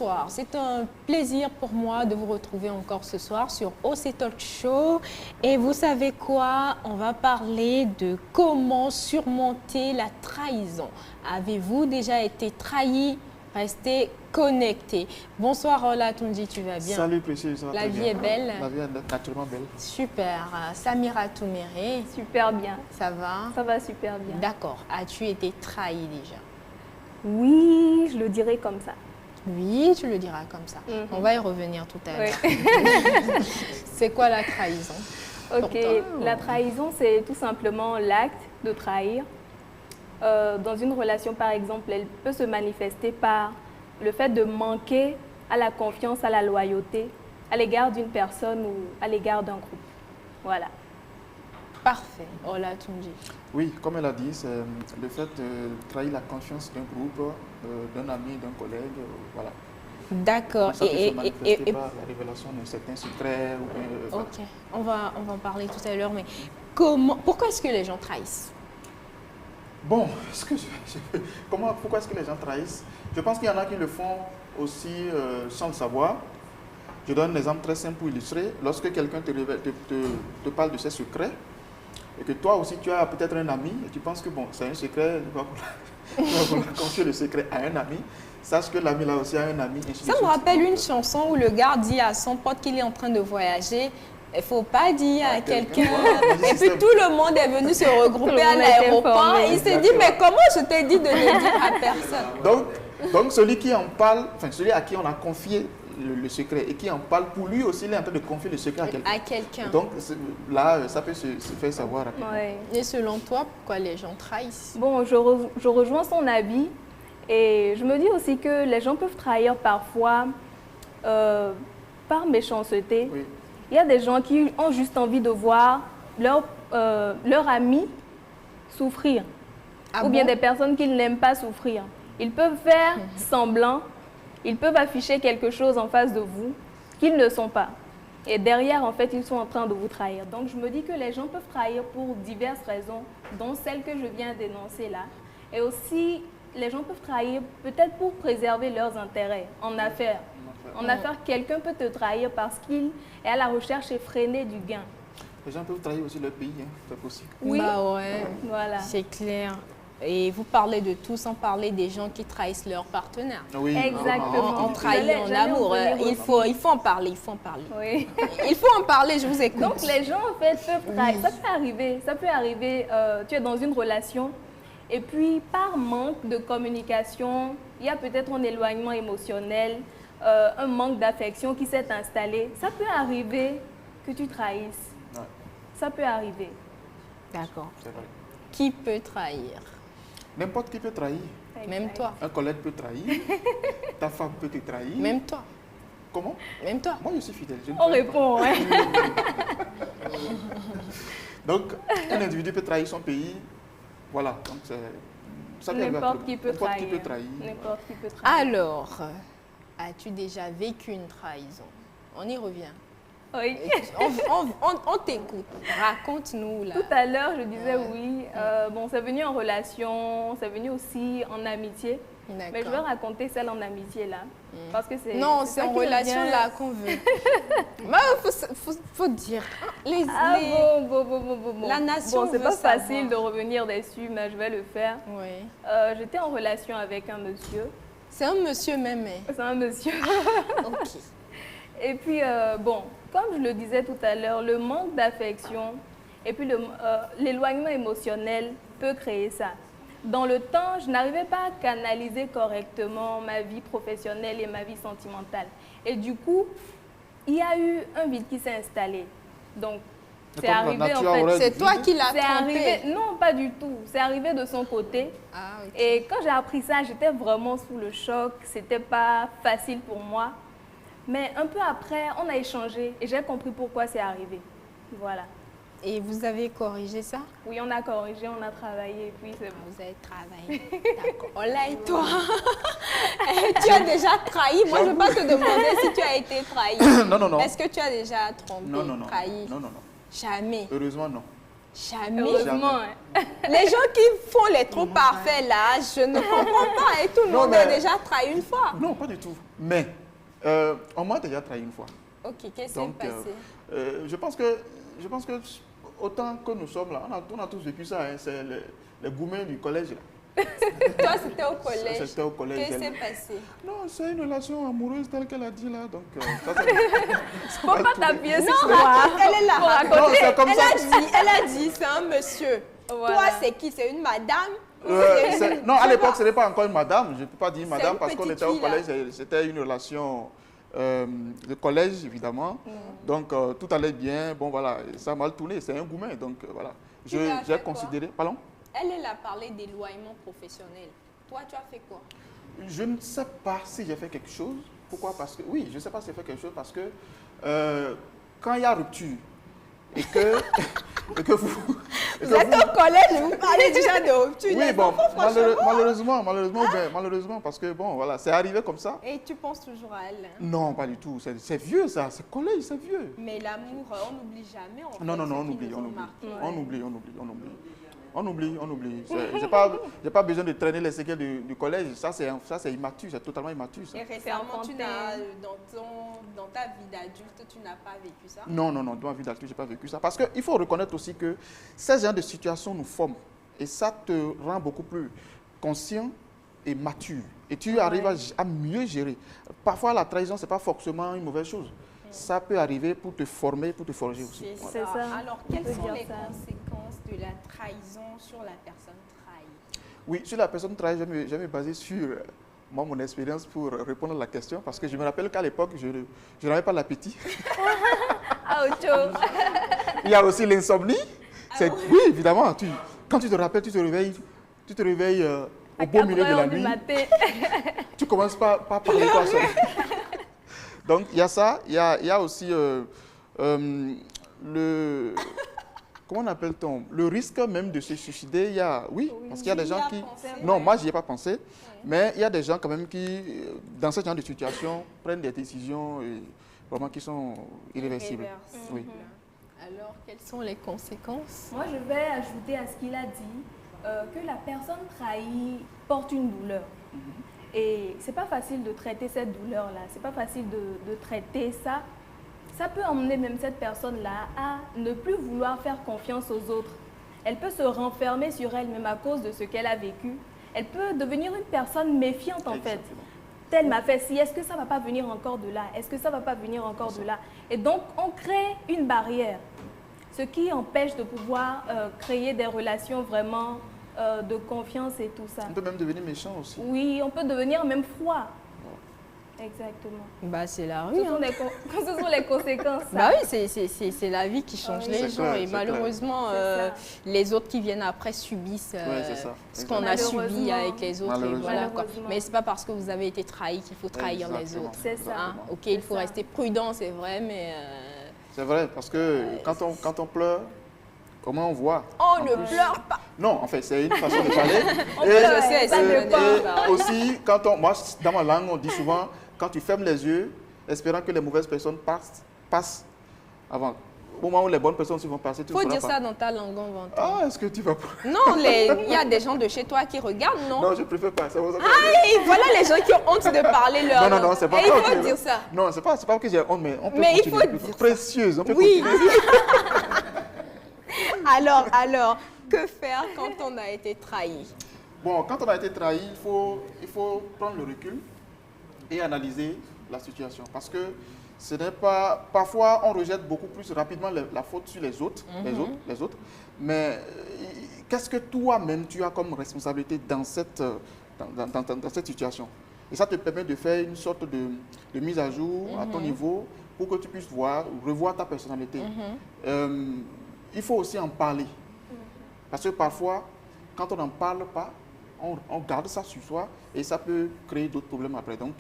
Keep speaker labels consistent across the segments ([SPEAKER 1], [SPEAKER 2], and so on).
[SPEAKER 1] bonsoir. C'est un plaisir pour moi de vous retrouver encore ce soir sur OC Talk Show. Et vous savez quoi? On va parler de comment surmonter la trahison. Avez-vous déjà été trahi? Restez connectés. Bonsoir Olatunji, tu vas bien?
[SPEAKER 2] Salut Précieux, ça va
[SPEAKER 1] La
[SPEAKER 2] très
[SPEAKER 1] vie
[SPEAKER 2] bien.
[SPEAKER 1] est belle?
[SPEAKER 2] La vie est naturellement belle.
[SPEAKER 1] Super. Samira Touméré,
[SPEAKER 3] Super bien.
[SPEAKER 1] ça va?
[SPEAKER 3] Ça va super bien.
[SPEAKER 1] D'accord. As-tu été trahi déjà?
[SPEAKER 3] Oui, je le dirais comme ça.
[SPEAKER 1] Oui, tu le diras comme ça. On va y revenir tout à l'heure.
[SPEAKER 3] Oui.
[SPEAKER 1] C'est quoi la trahison?
[SPEAKER 3] Ok,
[SPEAKER 1] Pour toi?
[SPEAKER 3] la trahison, c'est tout simplement l'acte de trahir. Dans une relation, par exemple, elle peut se manifester par le fait de manquer à la confiance, à la loyauté, à l'égard d'une personne ou à l'égard d'un groupe. Voilà.
[SPEAKER 1] Parfait. Olatunji.
[SPEAKER 2] Oui, comme elle a dit, c'est le fait de trahir la confiance d'un groupe, d'un ami, d'un collègue, voilà.
[SPEAKER 1] D'accord.
[SPEAKER 2] Ça peut se manifester par la révélation d'un certain secret. Ou bien, voilà.
[SPEAKER 1] Ok, on va en parler tout à l'heure, mais pourquoi est-ce que les gens trahissent?
[SPEAKER 2] Bon, pourquoi est-ce que les gens trahissent? Je pense qu'il y en a qui le font aussi sans le savoir. Je donne un exemple très simple pour illustrer. Lorsque quelqu'un te parle de ses secrets, et que toi aussi tu as peut-être un ami, et tu penses que bon, c'est un secret, tu vas confier le secret à un ami, sache que l'ami là aussi a un ami.
[SPEAKER 1] Ça me rappelle une chanson où le gars dit à son pote qu'il est en train de voyager. Il ne faut pas dire à quelqu'un. Et puis tout le monde est venu se regrouper à l'aéroport. Il s'est dit, mais comment je t'ai dit de ne dire à personne?
[SPEAKER 2] Donc celui qui en parle, enfin celui à qui on a confié le secret et qui en parle, pour lui aussi, il est en train de confier le secret à quelqu'un. Donc là, ça peut se faire savoir rapidement.
[SPEAKER 3] Ouais.
[SPEAKER 1] Et selon toi, pourquoi les gens trahissent?
[SPEAKER 3] Bon, je rejoins son avis et je me dis aussi que les gens peuvent trahir parfois par méchanceté.
[SPEAKER 2] Oui.
[SPEAKER 3] Il y a des gens qui ont juste envie de voir leur ami souffrir.
[SPEAKER 1] Ah
[SPEAKER 3] Ou bien
[SPEAKER 1] bon?
[SPEAKER 3] des personnes qu'ils n'aiment pas souffrir. Ils peuvent faire semblant, ils peuvent afficher quelque chose en face de vous qu'ils ne sont pas. Et derrière, en fait, ils sont en train de vous trahir. Donc, je me dis que les gens peuvent trahir pour diverses raisons, dont celle que je viens d'énoncer là. Et aussi, les gens peuvent trahir peut-être pour préserver leurs intérêts en affaires. En affaires, quelqu'un peut te trahir parce qu'il est à la recherche effrénée du gain.
[SPEAKER 2] Les gens peuvent trahir aussi leur pays, hein, c'est possible.
[SPEAKER 3] Oui,
[SPEAKER 1] Bah ouais,
[SPEAKER 3] voilà.
[SPEAKER 1] c'est clair. Et vous parlez de tout sans parler des gens qui trahissent leur partenaire.
[SPEAKER 2] Oui,
[SPEAKER 3] Exactement.
[SPEAKER 1] On trahit en
[SPEAKER 3] J'allais en
[SPEAKER 1] amour.
[SPEAKER 3] venir
[SPEAKER 1] Il faut en parler, il faut en parler.
[SPEAKER 3] Oui.
[SPEAKER 1] Il faut en parler, je vous écoute.
[SPEAKER 3] Donc les gens en fait peuvent trahir. Ça peut arriver, tu es dans une relation et puis par manque de communication, il y a peut-être un éloignement émotionnel, un manque d'affection qui s'est installé. Ça peut arriver que tu trahisses.
[SPEAKER 2] Ouais.
[SPEAKER 3] Ça peut arriver.
[SPEAKER 1] D'accord.
[SPEAKER 2] C'est vrai.
[SPEAKER 1] Qui peut trahir?
[SPEAKER 2] N'importe qui peut trahir.
[SPEAKER 1] Même toi.
[SPEAKER 2] Un collègue peut trahir. Ta femme peut te trahir.
[SPEAKER 1] Même toi.
[SPEAKER 2] Comment?
[SPEAKER 1] Même toi.
[SPEAKER 2] Moi, je suis fidèle. Je ne
[SPEAKER 3] On
[SPEAKER 2] trahis pas.
[SPEAKER 3] répond, ouais.
[SPEAKER 2] Donc, un individu peut trahir son pays. Voilà. Donc, ça peut arriver à
[SPEAKER 3] N'importe
[SPEAKER 2] tout
[SPEAKER 3] qui
[SPEAKER 2] le monde.
[SPEAKER 3] peut
[SPEAKER 2] N'importe
[SPEAKER 3] trahir.
[SPEAKER 2] qui peut trahir.
[SPEAKER 3] N'importe qui peut trahir.
[SPEAKER 1] Alors, as-tu déjà vécu une trahison? On y revient.
[SPEAKER 3] Oui.
[SPEAKER 1] On t'écoute. Raconte-nous là.
[SPEAKER 3] Tout à l'heure, je disais oui. Bon, c'est venu en relation, c'est venu aussi en amitié. Mais je vais raconter celle en amitié là. Parce que c'est.
[SPEAKER 1] Non, c'est
[SPEAKER 3] ça
[SPEAKER 1] en
[SPEAKER 3] qui me
[SPEAKER 1] relation
[SPEAKER 3] vient.
[SPEAKER 1] là qu'on veut. faut dire.
[SPEAKER 3] Bon.
[SPEAKER 1] La nation
[SPEAKER 3] Bon, c'est
[SPEAKER 1] veut
[SPEAKER 3] pas
[SPEAKER 1] savoir.
[SPEAKER 3] facile de revenir dessus, mais je vais le faire.
[SPEAKER 1] Oui.
[SPEAKER 3] J'étais en relation avec un monsieur.
[SPEAKER 1] C'est un monsieur même.
[SPEAKER 3] C'est un monsieur.
[SPEAKER 1] Ok.
[SPEAKER 3] Et puis, bon, comme je le disais tout à l'heure, le manque d'affection et puis l'éloignement émotionnel peut créer ça. Dans le temps, je n'arrivais pas à canaliser correctement ma vie professionnelle et ma vie sentimentale. Et du coup, il y a eu un vide qui s'est installé. Donc, c'est arrivé en fait.
[SPEAKER 1] C'est toi qui l'as
[SPEAKER 3] C'est arrivé,
[SPEAKER 1] trompé.
[SPEAKER 3] non, pas du tout. C'est arrivé de son côté.
[SPEAKER 1] Ah, ok.
[SPEAKER 3] Et quand j'ai appris ça, j'étais vraiment sous le choc. C'était pas facile pour moi. Mais un peu après, on a échangé et j'ai compris pourquoi c'est arrivé. Voilà.
[SPEAKER 1] Et vous avez corrigé ça?
[SPEAKER 3] Oui, on a corrigé, on a travaillé et puis c'est bon.
[SPEAKER 1] Vous avez travaillé. D'accord. Ola et toi? Tu as déjà trahi? Moi, je ne vais pas te demander si tu as été trahi.
[SPEAKER 2] Non.
[SPEAKER 1] Est-ce que tu as déjà trompé,
[SPEAKER 2] Non.
[SPEAKER 1] trahi?
[SPEAKER 2] Non.
[SPEAKER 1] Jamais.
[SPEAKER 2] Heureusement, non.
[SPEAKER 1] Jamais.
[SPEAKER 3] Heureusement, hein.
[SPEAKER 1] Les gens qui font les trop parfaits là, je ne comprends pas. Et tout le monde a déjà trahi une fois.
[SPEAKER 2] Non, pas du tout. Mais on m'a déjà trahi une fois.
[SPEAKER 1] Ok, qu'est-ce qui s'est
[SPEAKER 2] Donc,
[SPEAKER 1] passé?
[SPEAKER 2] je pense que autant que nous sommes là, on a tous vécu ça. Hein, c'est les gourmets du collège. Là.
[SPEAKER 1] Toi, c'était au collège.
[SPEAKER 2] C'était au collège.
[SPEAKER 1] Qu'est-ce qui s'est passé?
[SPEAKER 2] Non, c'est une relation amoureuse telle qu'elle a dit là. Donc,
[SPEAKER 3] Faut pas t'appuyer sur
[SPEAKER 1] Non,
[SPEAKER 3] moi.
[SPEAKER 1] elle est là.
[SPEAKER 3] Pour raconter.
[SPEAKER 2] non, c'est comme ça.
[SPEAKER 1] Elle a dit, c'est un monsieur.
[SPEAKER 3] Voilà.
[SPEAKER 1] Toi, c'est qui? C'est une madame?
[SPEAKER 2] Non, à l'époque, ce n'est pas encore une madame. Je ne peux pas dire madame
[SPEAKER 1] une
[SPEAKER 2] parce qu'on
[SPEAKER 1] petite
[SPEAKER 2] était au
[SPEAKER 1] fille, là.
[SPEAKER 2] collège. C'était une relation de collège, évidemment. Donc, tout allait bien. Bon, voilà, ça a mal tourné. C'est un gourmet. Donc, voilà.
[SPEAKER 1] Tu lui as
[SPEAKER 2] J'ai
[SPEAKER 1] fait
[SPEAKER 2] considéré... Pardon?
[SPEAKER 1] Elle a parlé d'éloignement professionnel. Toi, tu as fait quoi?
[SPEAKER 2] Je ne sais pas si j'ai fait quelque chose. Pourquoi? Parce que... Oui, je ne sais pas si j'ai fait quelque chose parce que quand il y a rupture et que, et que vous...
[SPEAKER 1] Vous êtes au collège, vous parlez déjà de rupture.
[SPEAKER 2] Oui,
[SPEAKER 1] les
[SPEAKER 2] bon,
[SPEAKER 1] enfants, franchement.
[SPEAKER 2] malheureusement, parce que bon, voilà, c'est arrivé comme ça.
[SPEAKER 1] Et tu penses toujours à elle, hein?
[SPEAKER 2] Non, pas du tout. C'est vieux ça, c'est collège, c'est vieux.
[SPEAKER 1] Mais l'amour, on n'oublie jamais. En fait,
[SPEAKER 2] Non,
[SPEAKER 1] ceux
[SPEAKER 2] on
[SPEAKER 1] qui
[SPEAKER 2] oublie,
[SPEAKER 1] nous
[SPEAKER 2] on
[SPEAKER 1] ont
[SPEAKER 2] oublie.
[SPEAKER 1] marqués.
[SPEAKER 2] On oublie. J'ai pas besoin de traîner les séquelles du collège. Ça, c'est immature, c'est totalement immature. Ça.
[SPEAKER 1] Et récemment,
[SPEAKER 3] enfantin.
[SPEAKER 1] dans ta vie d'adulte, tu n'as pas vécu ça?
[SPEAKER 2] Non, dans ma vie d'adulte, je n'ai pas vécu ça. Parce qu'il faut reconnaître aussi que ces genres de situations nous forment. Et ça te rend beaucoup plus conscient et mature. Et tu arrives à mieux gérer. Parfois, la trahison, ce n'est pas forcément une mauvaise chose. Ça peut arriver pour te former, pour te forger aussi.
[SPEAKER 3] C'est ça.
[SPEAKER 1] Alors,
[SPEAKER 3] On
[SPEAKER 1] quelles
[SPEAKER 3] peut
[SPEAKER 1] sont
[SPEAKER 3] dire
[SPEAKER 1] les
[SPEAKER 3] ça.
[SPEAKER 1] conséquences de la trahison sur la personne trahie?
[SPEAKER 2] Oui, sur la personne trahie, je vais me baser sur mon expérience pour répondre à la question. Parce que je me rappelle qu'à l'époque, je n'avais pas l'appétit. Il y a aussi l'insomnie. Oui, évidemment. Quand tu te rappelles, tu te réveilles au beau milieu de la nuit. Tu commences par parler toi seul. Donc, il y a ça. Il y a aussi le... Comment on appelle-t-on? Le risque même de se suicider. Oui, parce qu'il y a des gens qui... Non, moi, je n'y ai pas pensé. Mais il y a des gens quand même qui, dans ce genre de situation, prennent des décisions vraiment qui sont irréversibles. Oui.
[SPEAKER 1] Alors, quelles sont les conséquences?
[SPEAKER 3] Moi, je vais ajouter à ce qu'il a dit que la personne trahie porte une douleur. Et c'est pas facile de traiter cette douleur-là. C'est pas facile de traiter ça. Ça peut emmener même cette personne-là à ne plus vouloir faire confiance aux autres. Elle peut se renfermer sur elle-même à cause de ce qu'elle a vécu. Elle peut devenir une personne méfiante en fait. Tel m'a fait ci, est-ce que ça ne va pas venir encore de là? Est-ce que ça ne va pas venir encore de là? Et donc, on crée une barrière, ce qui empêche de pouvoir créer des relations vraiment de confiance et tout ça.
[SPEAKER 2] On peut même devenir méchant aussi.
[SPEAKER 3] Oui, on peut devenir même froid. Exactement.
[SPEAKER 1] Bah, c'est la rue.
[SPEAKER 3] Ce sont les conséquences.
[SPEAKER 1] Bah oui, c'est la vie qui change les gens.
[SPEAKER 2] Clair,
[SPEAKER 1] et malheureusement, les autres qui viennent après subissent ce qu'on a subi avec les autres. Et voilà, quoi. Mais ce n'est pas parce que vous avez été trahi qu'il faut trahir les autres.
[SPEAKER 3] C'est ça.
[SPEAKER 1] Hein? Ok, il faut rester prudent, c'est vrai, mais...
[SPEAKER 2] C'est vrai, parce que quand on pleure, comment on voit?
[SPEAKER 1] On ne pleure pas.
[SPEAKER 2] Non, en fait, c'est une façon de parler.
[SPEAKER 1] Je sais,
[SPEAKER 2] et aussi, moi, dans ma langue, on dit souvent, quand tu fermes les yeux, espérant que les mauvaises personnes passent avant. Au moment où les bonnes personnes vont passer, tu ne
[SPEAKER 1] faut
[SPEAKER 2] feras
[SPEAKER 1] dire
[SPEAKER 2] pas.
[SPEAKER 1] Ça dans ta langue, on va entendre.
[SPEAKER 2] Ah, est-ce que tu vas pas?
[SPEAKER 1] Non, il y a des gens de chez toi qui regardent, non?
[SPEAKER 2] Non, je préfère pas.
[SPEAKER 1] Voilà les gens qui ont honte de parler leur langue.
[SPEAKER 2] Non, c'est pas
[SPEAKER 1] et
[SPEAKER 2] ça.
[SPEAKER 1] il faut dire ça.
[SPEAKER 2] Non, c'est pas que j'ai honte, mais on peut
[SPEAKER 1] mais
[SPEAKER 2] continuer.
[SPEAKER 1] il faut dire
[SPEAKER 2] précieuse, on peut
[SPEAKER 1] oui.
[SPEAKER 2] continuer.
[SPEAKER 1] Alors, que faire quand on a été trahi?
[SPEAKER 2] Bon, quand on a été trahi, il faut prendre le recul et analyser la situation. Parce que ce n'est pas... Parfois, on rejette beaucoup plus rapidement la faute sur les autres. Mais qu'est-ce que toi-même, tu as comme responsabilité dans cette situation? Et ça te permet de faire une sorte de mise à jour à ton niveau pour que tu puisses revoir ta personnalité. Il faut aussi en parler. Parce que parfois, quand on n'en parle pas, on garde ça sur soi et ça peut créer d'autres problèmes après. Donc,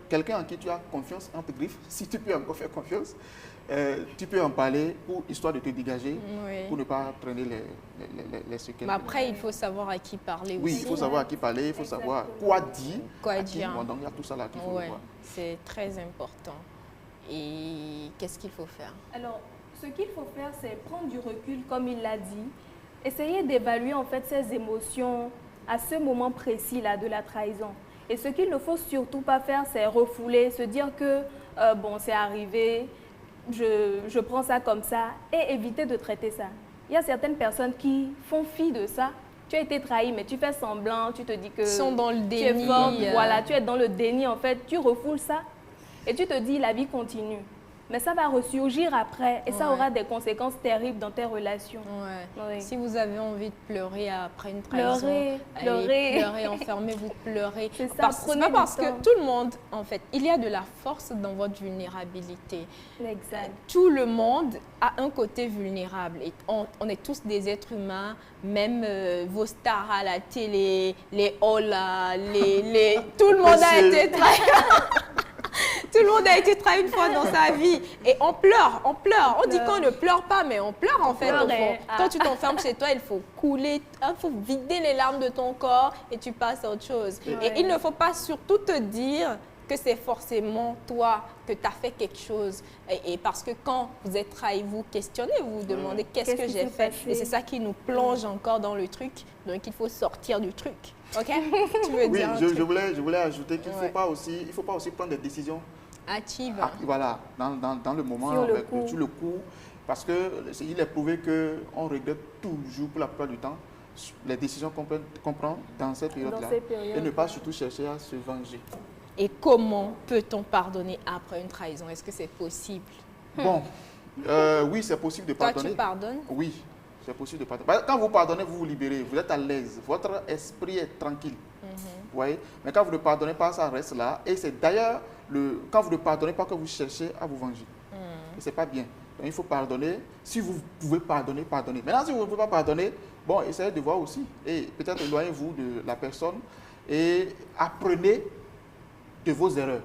[SPEAKER 2] quelqu'un en qui tu as confiance, entre griffes, si tu peux encore faire confiance, tu peux en parler histoire de te dégager, pour ne pas traîner les séquelles.
[SPEAKER 1] Mais après, il faut savoir à qui parler aussi.
[SPEAKER 2] Oui, il faut savoir à qui parler, il faut savoir quoi dire. Donc, il y a tout ça là qu'il faut voir.
[SPEAKER 1] C'est très important. Et qu'est-ce qu'il faut faire?
[SPEAKER 3] Alors, ce qu'il faut faire, c'est prendre du recul, comme il l'a dit. Essayer d'évaluer en fait ses émotions à ce moment précis là de la trahison. Et ce qu'il ne faut surtout pas faire, c'est refouler, se dire que bon, c'est arrivé, je prends ça comme ça, et éviter de traiter ça. Il y a certaines personnes qui font fi de ça. Tu as été trahi, mais tu fais semblant, tu te dis que
[SPEAKER 1] Ils sont dans le
[SPEAKER 3] tu es
[SPEAKER 1] déni.
[SPEAKER 3] forte, voilà, tu es dans le déni en fait, tu refoules ça et tu te dis la vie continue. Mais ça va ressurgir après et ça aura des conséquences terribles dans tes relations.
[SPEAKER 1] Ouais.
[SPEAKER 3] Oui.
[SPEAKER 1] Si vous avez envie de pleurer après une trahison,
[SPEAKER 3] Pleurer.
[SPEAKER 1] enfermez-vous, pleurez.
[SPEAKER 3] C'est ça,
[SPEAKER 1] C'est
[SPEAKER 3] prenez
[SPEAKER 1] pas
[SPEAKER 3] du
[SPEAKER 1] parce
[SPEAKER 3] temps.
[SPEAKER 1] que tout le monde, en fait, il y a de la force dans votre vulnérabilité.
[SPEAKER 3] Exact.
[SPEAKER 1] Tout le monde a un côté vulnérable. Et on est tous des êtres humains, même vos stars à la télé, les Ola, tout le monde a été trahi. Tout le monde a été trahi une fois dans sa vie. Et on pleure, on pleure. On dit qu'on ne pleure pas, mais on pleure en fait. Au fond. Quand tu t'enfermes chez toi, il faut couler, il faut vider les larmes de ton corps et tu passes à autre chose. Et il ne faut pas surtout te dire que c'est forcément toi, que tu as fait quelque chose. Et parce que quand vous êtes trahi, vous questionnez, vous vous demandez qu'est-ce que j'ai fait. Et c'est ça qui nous plonge encore dans le truc. Donc il faut sortir du truc. OK? Tu veux
[SPEAKER 2] Oui,
[SPEAKER 1] dire un
[SPEAKER 2] je
[SPEAKER 1] truc?
[SPEAKER 2] voulais ajouter qu'il ne faut pas aussi prendre des décisions
[SPEAKER 1] actives.
[SPEAKER 2] Voilà, dans le moment, sur le coup. Parce qu'il est prouvé qu'on regrette toujours, pour la plupart du temps, les décisions qu'on prend dans cette période-là. Et ne pas surtout chercher à se venger.
[SPEAKER 1] Et comment peut-on pardonner après une trahison? Est-ce que c'est possible?
[SPEAKER 2] Bon, oui, c'est possible de pardonner.
[SPEAKER 1] Toi, tu pardonnes?
[SPEAKER 2] Oui, c'est possible de pardonner. Quand vous pardonnez, vous vous libérez, vous êtes à l'aise, votre esprit est tranquille. Vous voyez? Mais quand vous ne pardonnez pas, ça reste là. Et c'est d'ailleurs, quand vous ne pardonnez pas, que vous cherchez à vous venger. Et ce n'est pas bien. Donc, il faut pardonner. Si vous pouvez pardonner, pardonnez. Maintenant, si vous ne pouvez pas pardonner, bon, essayez de voir aussi. Et peut-être éloignez-vous de la personne et apprenez de vos erreurs.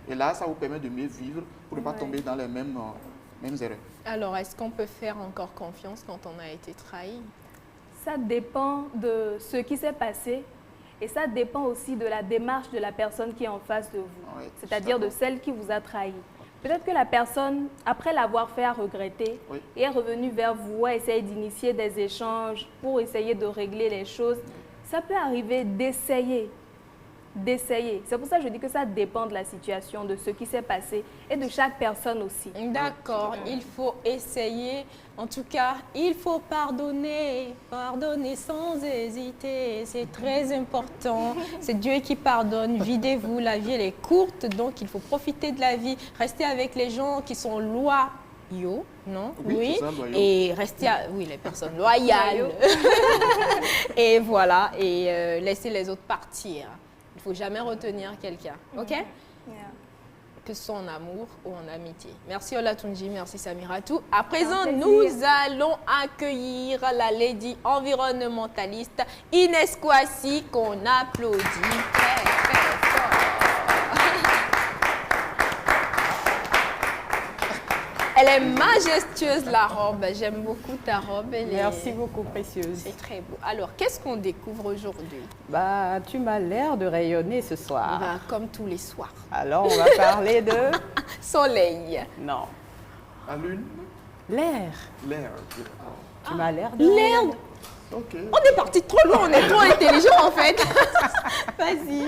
[SPEAKER 2] Et là, ça vous permet de mieux vivre pour ne pas tomber dans les mêmes erreurs.
[SPEAKER 1] Alors, est-ce qu'on peut faire encore confiance quand on a été trahi?
[SPEAKER 3] Ça dépend de ce qui s'est passé et ça dépend aussi de la démarche de la personne qui est en face de vous, c'est-à-dire de celle qui vous a trahi. Peut-être que la personne, après l'avoir fait regretter, est revenue vers vous, a essayé d'initier des échanges pour essayer de régler les choses. Ça peut arriver d'essayer. C'est pour ça que je dis que ça dépend de la situation, de ce qui s'est passé et de chaque personne aussi.
[SPEAKER 1] D'accord, il faut essayer. En tout cas, il faut pardonner, pardonner sans hésiter. C'est très important. C'est Dieu qui pardonne. Videz-vous, la vie elle est courte, donc il faut profiter de la vie. Restez avec les gens qui sont loyaux. Non? Oui. Et restez les personnes loyales. Et voilà, et laissez les autres partir. Il ne faut jamais retenir quelqu'un, ok? Que ce soit en amour ou en amitié. Merci Olatunji, merci Samiratou. À présent, nous allons accueillir la lady environnementaliste Inès Kouassi, qu'on applaudit très, très fort. Elle est majestueuse, la robe. J'aime beaucoup ta robe.
[SPEAKER 4] Merci beaucoup, précieuse.
[SPEAKER 1] C'est très beau. Alors, qu'est-ce qu'on découvre aujourd'hui?
[SPEAKER 4] Bah, tu m'as l'air de rayonner ce soir.
[SPEAKER 1] Bah, comme tous les soirs.
[SPEAKER 4] Alors, on va parler de...
[SPEAKER 1] Soleil.
[SPEAKER 4] Non.
[SPEAKER 2] La lune?
[SPEAKER 4] L'air.
[SPEAKER 2] L'air.
[SPEAKER 4] Tu m'as l'air de...
[SPEAKER 1] L'air.
[SPEAKER 2] Ok.
[SPEAKER 1] On est parti trop loin, on est trop intelligent en fait. Vas-y.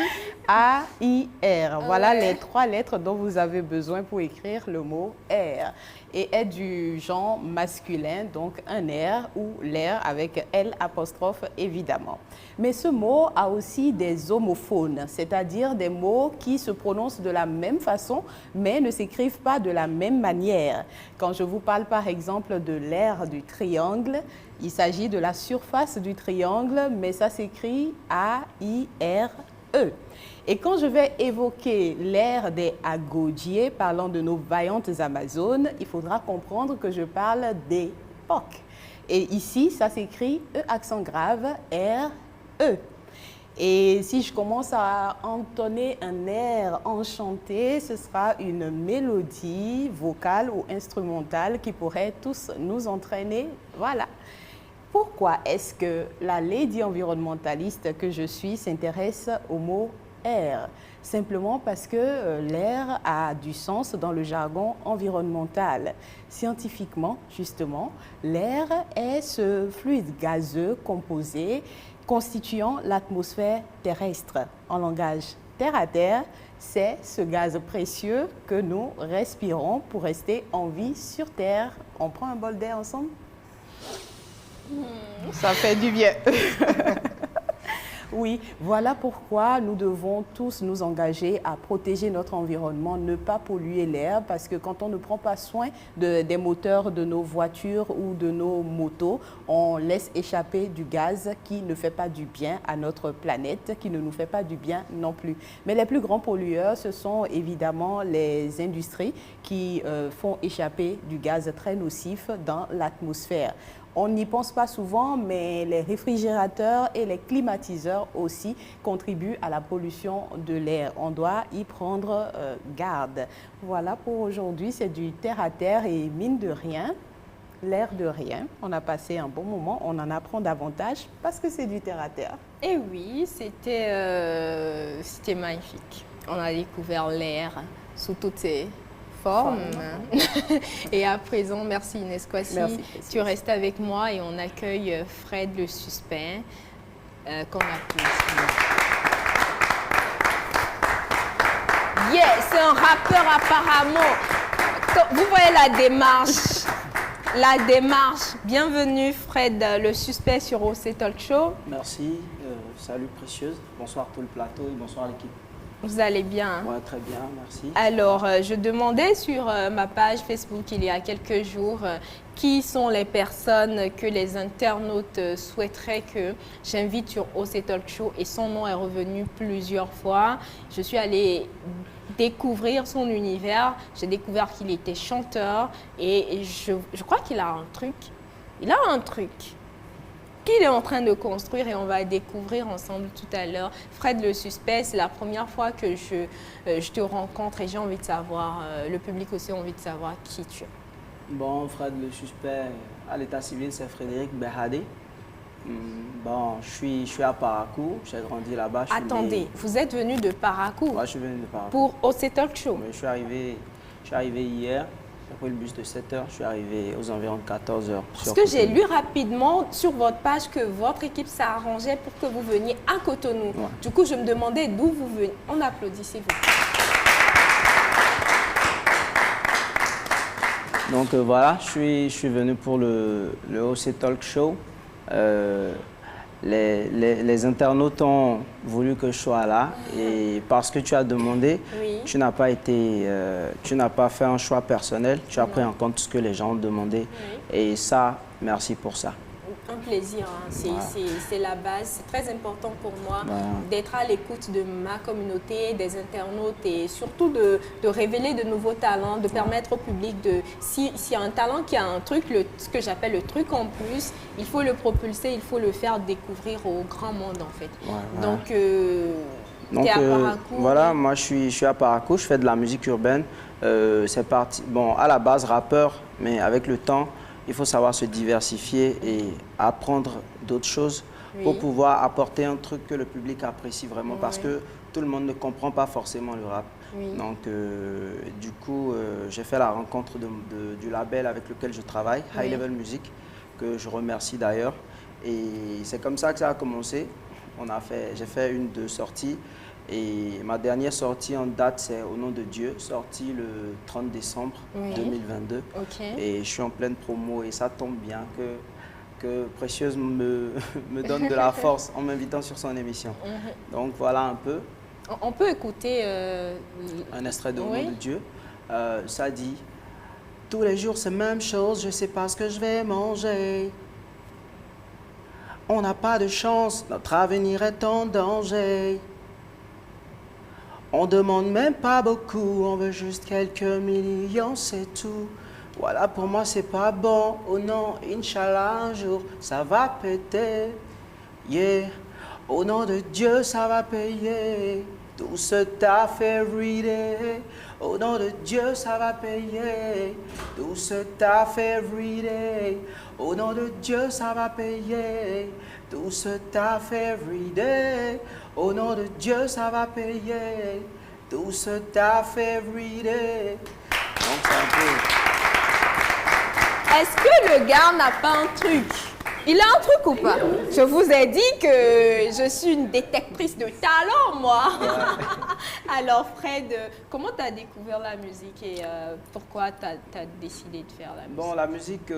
[SPEAKER 4] A-I-R. Voilà les 3 lettres dont vous avez besoin pour écrire le mot air. Et est du genre masculin, donc un air ou l'air avec L apostrophe évidemment. Mais ce mot a aussi des homophones, c'est-à-dire des mots qui se prononcent de la même façon, mais ne s'écrivent pas de la même manière. Quand je vous parle par exemple de l'air du triangle, il s'agit de la surface du triangle, mais ça s'écrit A-I-R-E. Et quand je vais évoquer l'ère des Agodiers, parlant de nos vaillantes Amazones, il faudra comprendre que je parle d'époque. Et ici, ça s'écrit E accent grave, R-E. Et si je commence à entonner un air enchanté, ce sera une mélodie vocale ou instrumentale qui pourrait tous nous entraîner. Voilà. Pourquoi est-ce que la lady environnementaliste que je suis s'intéresse au mot air? Simplement parce que l'air a du sens dans le jargon environnemental. Scientifiquement, justement, l'air est ce fluide gazeux composé constituant l'atmosphère terrestre. En langage terre à terre, c'est ce gaz précieux que nous respirons pour rester en vie sur Terre. On prend un bol d'air ensemble? Ça fait du bien. Oui, voilà pourquoi nous devons tous nous engager à protéger notre environnement, ne pas polluer l'air, parce que quand on ne prend pas soin des moteurs de nos voitures ou de nos motos, on laisse échapper du gaz qui ne fait pas du bien à notre planète, qui ne nous fait pas du bien non plus. Mais les plus grands pollueurs, ce sont évidemment les industries qui font échapper du gaz très nocif dans l'atmosphère. On n'y pense pas souvent, mais les réfrigérateurs et les climatiseurs aussi contribuent à la pollution de l'air. On doit y prendre garde. Voilà pour aujourd'hui, c'est du terre à terre et mine de rien, l'air de rien. On a passé un bon moment, on en apprend davantage parce que c'est du terre à terre.
[SPEAKER 1] Et oui, c'était magnifique. On a découvert l'air sous toutes ses forme. Et à présent, merci Inès Kwasi.
[SPEAKER 4] Merci.
[SPEAKER 1] Tu restes avec moi et on accueille Fred le suspect qu'on applaudit. Yeah, c'est un rappeur apparemment. Vous voyez la démarche. La démarche. Bienvenue Fred le suspect sur OC Talk Show.
[SPEAKER 5] Merci. Salut Précieuse. Bonsoir tout le plateau et bonsoir l'équipe.
[SPEAKER 1] Vous allez bien, hein?
[SPEAKER 5] Ouais, très bien, merci.
[SPEAKER 1] Alors, je demandais sur ma page Facebook il y a quelques jours qui sont les personnes que les internautes souhaiteraient que j'invite sur OC Talk Show et son nom est revenu plusieurs fois. Je suis allée découvrir son univers, j'ai découvert qu'il était chanteur et je crois qu'il a un truc. Il a un truc qu'il est en train de construire et on va découvrir ensemble tout à l'heure. Fred le suspect, c'est la première fois que je te rencontre et j'ai envie de savoir, le public aussi a envie de savoir qui tu es.
[SPEAKER 5] Bon, Fred le suspect, à l'état civil, c'est Frédéric Berhadé. Bon, je suis à Parakou, j'ai grandi là-bas.
[SPEAKER 1] Attendez, vous êtes venu de Parakou?
[SPEAKER 5] Ouais, je suis venu de Parakou.
[SPEAKER 1] Pour OC Talk Show?
[SPEAKER 5] Mais je suis arrivé hier. J'ai pris le bus de 7 h, je suis arrivé aux environs de 14 h.
[SPEAKER 1] Parce que j'ai lu rapidement sur votre page que votre équipe s'arrangeait pour que vous veniez à Cotonou. Ouais. Du coup, je me demandais d'où vous venez. On applaudit, s'il vous plaît.
[SPEAKER 5] Donc voilà, je suis venu pour le OC Talk Show. Les internautes ont voulu que je sois là et parce que tu as demandé, oui. Tu n'as pas fait un choix personnel, tu as pris en compte ce que les gens ont demandé, oui. Et ça, merci pour ça.
[SPEAKER 1] Un plaisir, hein. C'est la base, c'est très important pour moi d'être à l'écoute de ma communauté, des internautes et surtout de révéler de nouveaux talents, de permettre au public s'il y a un talent qui a un truc, ce que j'appelle le truc en plus, il faut le propulser, il faut le faire découvrir au grand monde en fait. Donc, tu es à Parakou.
[SPEAKER 5] Voilà, moi je suis à Parakou, je fais de la musique urbaine, c'est parti, bon à la base rappeur, mais avec le temps, il faut savoir se diversifier et apprendre d'autres choses pour pouvoir apporter un truc que le public apprécie vraiment parce que tout le monde ne comprend pas forcément le rap. Donc, du coup, j'ai fait la rencontre du label avec lequel je travaille, High Level Music, que je remercie d'ailleurs. Et c'est comme ça que ça a commencé. J'ai fait 1-2 sorties. Et ma dernière sortie en date, c'est Au nom de Dieu, sortie le 30 décembre 2022. Et je suis en pleine promo et ça tombe bien que Précieuse me donne de la force en m'invitant sur son émission. Donc voilà un peu.
[SPEAKER 1] On peut écouter
[SPEAKER 5] un extrait de Au nom de Dieu. Ça dit « Tous les jours c'est la même chose, je ne sais pas ce que je vais manger. On n'a pas de chance, notre avenir est en danger. On demande même pas beaucoup, on veut juste quelques millions, c'est tout. Voilà, pour moi, c'est pas bon. Oh non, Inch'Allah, un jour, ça va péter. Yeah, au nom de Dieu, ça va payer. Tout ce taf everyday. Au nom de Dieu, ça va payer. Tout ce taf everyday. Au nom de Dieu, ça va payer. Tout ce taf everyday. Au nom de Dieu, ça va payer. Tout ce taf everyday. Donc, c'est un peu...
[SPEAKER 1] Est-ce que le gars n'a pas un truc? Il a un truc ou pas? Je vous ai dit que je suis une détectrice de talent, moi. Alors, Fred, comment tu as découvert la musique et pourquoi tu as décidé de faire la musique?
[SPEAKER 5] Bon, la musique,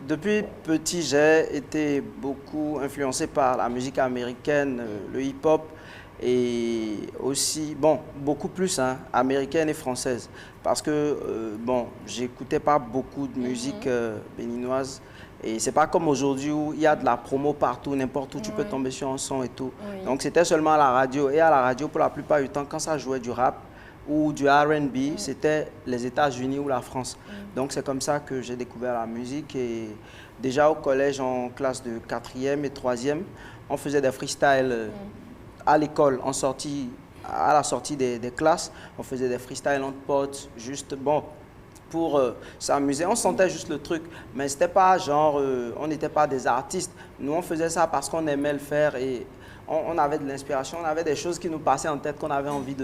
[SPEAKER 5] depuis petit, j'ai été beaucoup influencé par la musique américaine, le hip-hop, et aussi, bon, beaucoup plus hein, américaine et française. Parce que, bon, j'écoutais pas beaucoup de musique béninoise. Et c'est pas comme aujourd'hui où il y a de la promo partout, n'importe où tu peux tomber sur un son et tout. Donc c'était seulement à la radio. Et à la radio, pour la plupart du temps, quand ça jouait du rap ou du R&B, c'était les États-Unis ou la France. Donc c'est comme ça que j'ai découvert la musique. Et déjà au collège, en classe de 4e et 3e, on faisait des freestyles à l'école, à la sortie des classes. On faisait des freestyles entre potes, juste bon. Pour s'amuser. On sentait juste le truc, mais c'était pas genre, on n'était pas des artistes. Nous, on faisait ça parce qu'on aimait le faire et on avait de l'inspiration, on avait des choses qui nous passaient en tête qu'on avait envie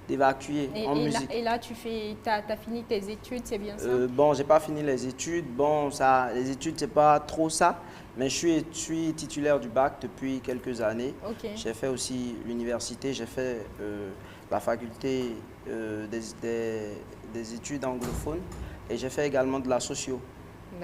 [SPEAKER 5] d'évacuer en musique.
[SPEAKER 1] Et là, tu as fini tes études, c'est bien ça?
[SPEAKER 5] Bon, j'ai pas fini les études. Bon, ça, les études, c'est pas trop ça, mais je suis titulaire du bac depuis quelques années. J'ai fait aussi l'université, j'ai fait la faculté des études anglophones et j'ai fait également de la socio.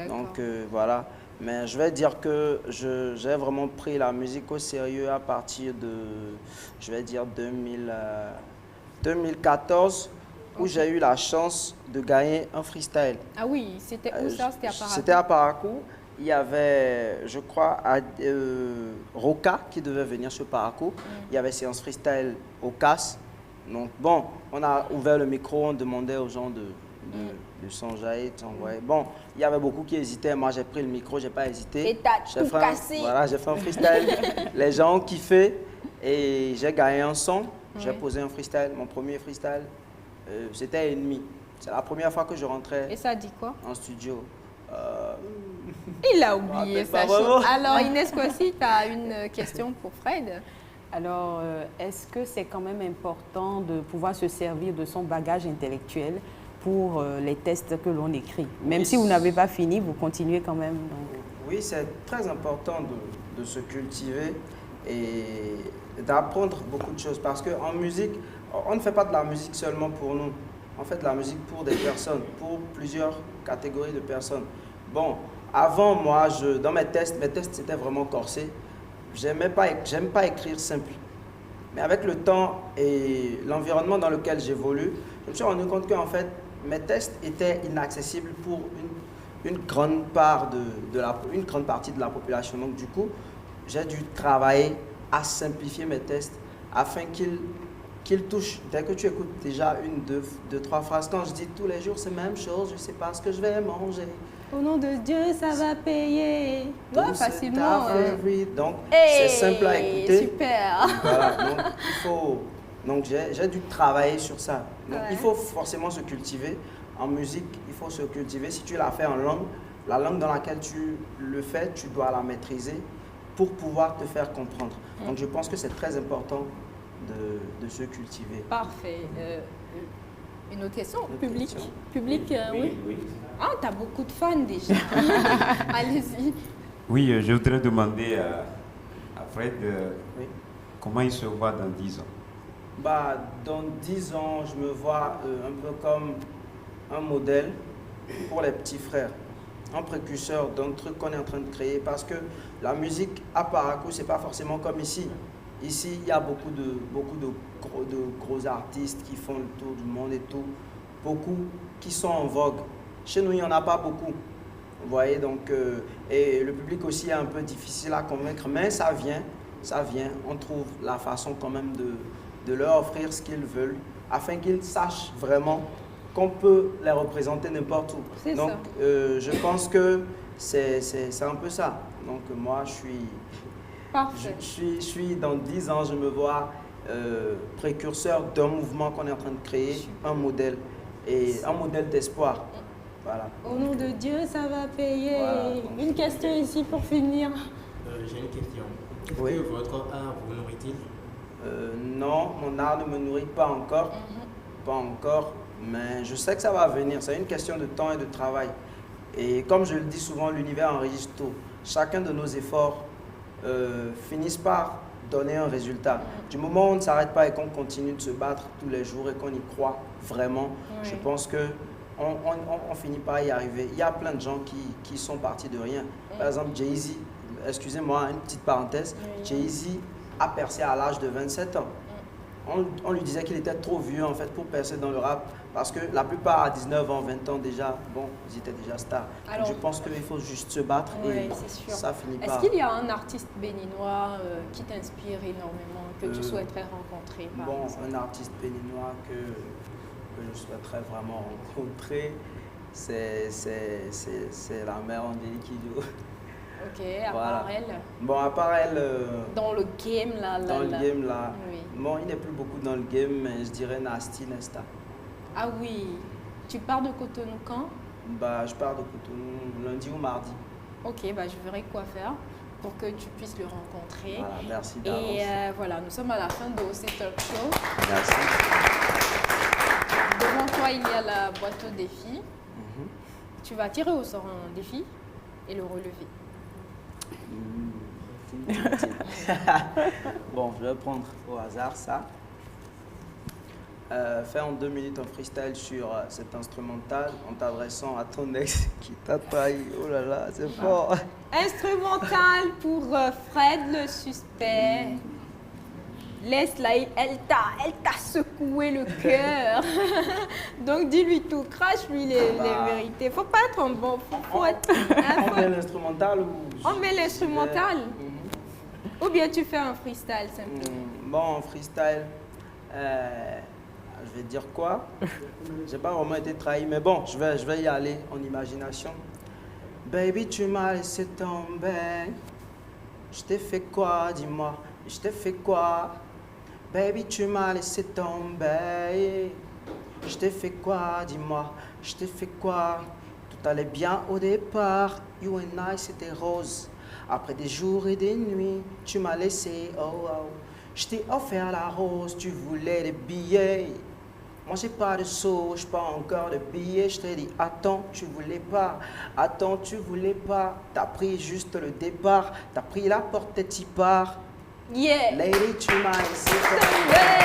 [SPEAKER 5] Donc voilà, mais je vais dire que j'ai vraiment pris la musique au sérieux à partir de, je vais dire 2014 où j'ai eu la chance de gagner un freestyle.
[SPEAKER 1] Ah oui, c'était où ça? C'était à Parakou?
[SPEAKER 5] C'était à Parakou. Il y avait, je crois, Roca qui devait venir sur Parakou. Il y avait séance freestyle au CAS. Donc bon, on a ouvert le micro, on demandait aux gens de s'enjailler, de s'envoyer. Bon, il y avait beaucoup qui hésitaient. Moi, j'ai pris le micro, j'ai pas hésité.
[SPEAKER 1] Et t'as tout cassé.
[SPEAKER 5] Voilà, j'ai fait un freestyle. Les gens ont kiffé et j'ai gagné un son. J'ai posé un freestyle, mon premier freestyle. C'était Ennemi. C'est la première fois que je rentrais.
[SPEAKER 1] Et ça dit quoi?
[SPEAKER 5] En studio.
[SPEAKER 1] Il a oublié sa chose. Alors, Inès Kwasi, tu as une question pour Fred?
[SPEAKER 4] Alors, est-ce que c'est quand même important de pouvoir se servir de son bagage intellectuel pour les tests que l'on écrit? Même si vous n'avez pas fini, vous continuez quand même. Donc.
[SPEAKER 5] Oui, c'est très important de se cultiver et d'apprendre beaucoup de choses. Parce qu'en musique, on ne fait pas de la musique seulement pour nous. On fait de la musique pour des personnes, pour plusieurs catégories de personnes. Bon, avant, moi, dans mes tests c'était vraiment corsé. J'aime pas écrire simple. Mais avec le temps et l'environnement dans lequel j'évolue, je me suis rendu compte qu'en fait, mes tests étaient inaccessibles pour une grande partie de la population. Donc du coup, j'ai dû travailler à simplifier mes tests afin qu'ils touchent. Dès que tu écoutes déjà une, deux, trois phrases, quand je dis tous les jours c'est la même chose, je ne sais pas ce que je vais manger.
[SPEAKER 1] Au nom de Dieu, ça va payer. Ouais, facilement.
[SPEAKER 5] Donc, c'est simple à écouter.
[SPEAKER 1] Super.
[SPEAKER 5] Voilà, donc j'ai dû travailler sur ça. Donc, il faut forcément se cultiver. En musique, il faut se cultiver. Si tu l'as fait en langue, la langue dans laquelle tu le fais, tu dois la maîtriser pour pouvoir te faire comprendre. Donc, je pense que c'est très important de se cultiver.
[SPEAKER 1] Parfait. Une autre question? Public, oui. Ah, tu as beaucoup de fans déjà. Allez-y.
[SPEAKER 6] Oui, je voudrais demander à Fred comment il se voit dans 10 ans.
[SPEAKER 5] Dans 10 ans, je me vois un peu comme un modèle pour les petits frères, un précurseur d'un truc qu'on est en train de créer. Parce que la musique à Parakou, ce n'est pas forcément comme ici. Ici, il y a beaucoup de gros artistes qui font le tour du monde et tout. Beaucoup qui sont en vogue. Chez nous, il n'y en a pas beaucoup. Vous voyez, donc, et le public aussi est un peu difficile à convaincre, mais ça vient. On trouve la façon quand même de leur offrir ce qu'ils veulent, afin qu'ils sachent vraiment qu'on peut les représenter n'importe où. Donc, je pense que c'est un peu ça. Donc, moi, je suis dans 10 ans, je me vois précurseur d'un mouvement qu'on est en train de créer, un modèle, et un modèle d'espoir. Voilà.
[SPEAKER 1] Au nom de Dieu, ça va payer. Voilà. Une question ici pour finir.
[SPEAKER 7] J'ai une question. Est-ce que votre art vous nourrit-il?
[SPEAKER 5] Non, mon art ne me nourrit pas encore. Pas encore, mais je sais que ça va venir. C'est une question de temps et de travail. Et comme je le dis souvent, l'univers enregistre tout. chacun de nos efforts finissent par donner un résultat. Du moment où on ne s'arrête pas et qu'on continue de se battre tous les jours et qu'on y croit vraiment, je pense que on finit par y arriver. Il y a plein de gens qui sont partis de rien. Par exemple, Jay-Z, excusez-moi, une petite parenthèse, Jay-Z a percé à l'âge de 27 ans. On lui disait qu'il était trop vieux en fait pour percer dans le rap parce que la plupart à 19 ans, 20 ans déjà, bon, ils étaient déjà stars.
[SPEAKER 1] Alors,
[SPEAKER 5] donc je pense qu'il faut juste se battre et ça finit par...
[SPEAKER 1] Est-ce qu'il y a un artiste béninois qui t'inspire énormément, que tu souhaiterais rencontrer par exemple?
[SPEAKER 5] Un artiste béninois que je souhaiterais vraiment rencontrer, c'est la mère Angélique Kidjo.
[SPEAKER 1] Ok, à part elle.
[SPEAKER 5] Bon, à part elle...
[SPEAKER 1] dans le game, là.
[SPEAKER 5] Dans le game, là.
[SPEAKER 1] Oui.
[SPEAKER 5] Bon, il n'est plus beaucoup dans le game, mais je dirais Nasty Nesta.
[SPEAKER 1] Ah oui. Tu pars de Cotonou quand?
[SPEAKER 5] Bah, je pars de Cotonou lundi ou mardi.
[SPEAKER 1] Ok, bah, je verrai quoi faire pour que tu puisses le rencontrer.
[SPEAKER 5] Voilà, merci d'avance.
[SPEAKER 1] Et voilà, nous sommes à la fin de OC Talk Show.
[SPEAKER 5] Merci.
[SPEAKER 1] Devant toi, il y a la boîte au défi. Tu vas tirer au sort un défi et le relever.
[SPEAKER 5] Bon, je vais prendre au hasard ça. Fais en 2 minutes un freestyle sur cet instrumental en t'adressant à ton ex qui t'a trahi. Oh là là, c'est fort.
[SPEAKER 1] Instrumental pour Fred le suspect. Laisse-la, elle t'a secoué le cœur. Donc dis-lui tout, crache-lui les vérités. Faut pas être un bon, faut être...
[SPEAKER 5] On met l'instrumental ou...
[SPEAKER 1] On met l'instrumental. Ou bien tu fais un freestyle simplement.
[SPEAKER 5] Bon, un freestyle, je vais dire quoi? J'ai pas vraiment été trahi, mais bon, je vais y aller en imagination. Baby, tu m'as laissé tomber. Je t'ai fait quoi, dis-moi? Je t'ai fait quoi? Baby, tu m'as laissé tomber. Je t'ai fait quoi, dis-moi? Je t'ai fait quoi? Tout allait bien au départ. You and I, c'était rose. Après des jours et des nuits, tu m'as laissé, oh oh. Je t'ai offert la rose, tu voulais des billets. Moi, j'ai pas de sous, j'ai pas encore de billets. Je t'ai dit, attends, tu voulais pas. Attends, tu voulais pas. T'as pris juste le départ. T'as pris la porte et t'y pars.
[SPEAKER 1] Yeah!
[SPEAKER 5] Lady, tu m'as laissé
[SPEAKER 1] tomber.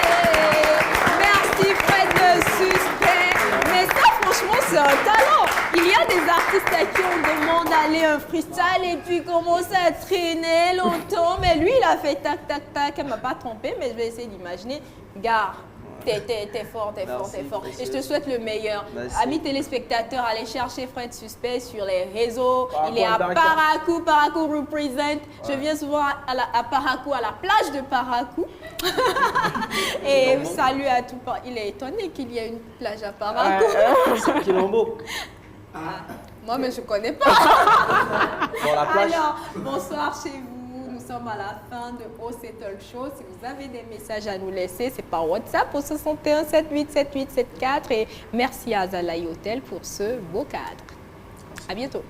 [SPEAKER 1] Merci Fred le suspect. Mais ça, franchement, c'est un talent. Il y a des artistes à qui on demande d'aller un freestyle et puis commencer à traîner longtemps. Mais lui, il a fait tac, tac, tac. Elle m'a pas trompé, mais je vais essayer d'imaginer. Gare. T'es fort, t'es fort, t'es fort. Et je te souhaite le meilleur.
[SPEAKER 5] Merci.
[SPEAKER 1] Amis téléspectateurs, allez chercher Fred Suspect sur les réseaux. Il est à Parakou, Parakou represent. Je viens souvent à Parakou, à la plage de Parakou. Et salut à tout. Il est étonné qu'il y ait une plage à Parakou.
[SPEAKER 5] C'est Quilombo.
[SPEAKER 1] Moi, mais je connais pas.
[SPEAKER 5] Bon, la plage.
[SPEAKER 1] Alors, bonsoir chez vous. Nous sommes à la fin de OC Talk Show. Si vous avez des messages à nous laisser, c'est par WhatsApp au 61 78 78 74. Et merci à Zalaï Hotel pour ce beau cadre. À bientôt.